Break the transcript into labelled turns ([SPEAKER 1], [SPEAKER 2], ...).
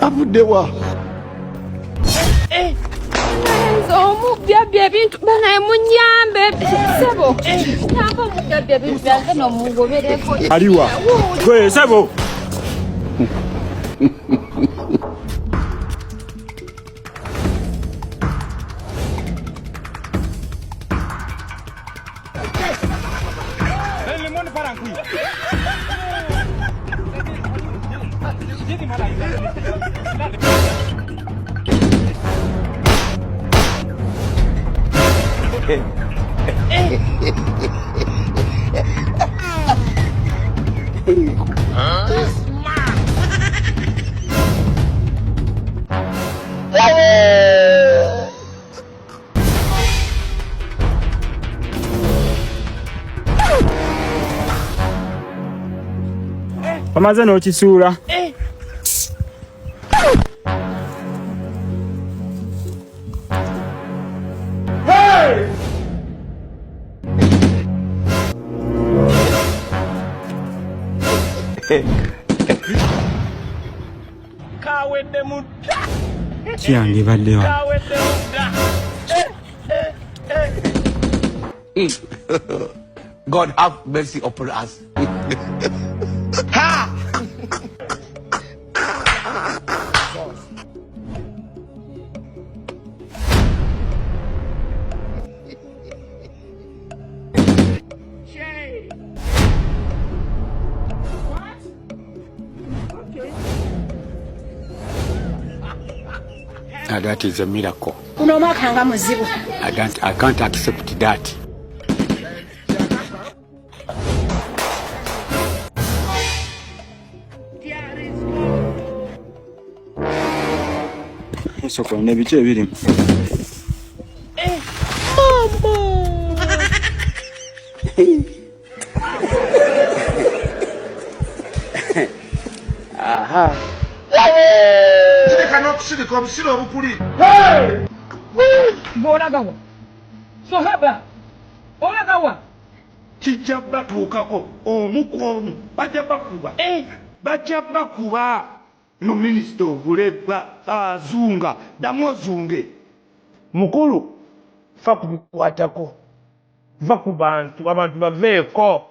[SPEAKER 1] Avuddewa.
[SPEAKER 2] Omubbi ebintu banaye munyambe sebo. Nyamba omubbi ebintu byange n'omugobereko.
[SPEAKER 3] Aliwa. Gwe sebo. Pamaze n'okisuula.
[SPEAKER 4] Kawedde mudda.
[SPEAKER 3] Kiyange baddewa.
[SPEAKER 4] Kawedde mudda.
[SPEAKER 1] God have mercy upon us. Ha! That is a miracle. I can't accept that.
[SPEAKER 3] Soko nebiki ebirimu.
[SPEAKER 1] Aha. Tireka n'okusirika obusiro obukuli.
[SPEAKER 4] Ng'olagawa. Sohaba. Olagawa.
[SPEAKER 1] Kijja batuukako omu ku omu bajja bakuba. Bajja bakuba. No minisita obulebwa azunga ddamu ozunge.
[SPEAKER 4] Mukulu fa kubikwatako. Va ku bantu abantu baveeko.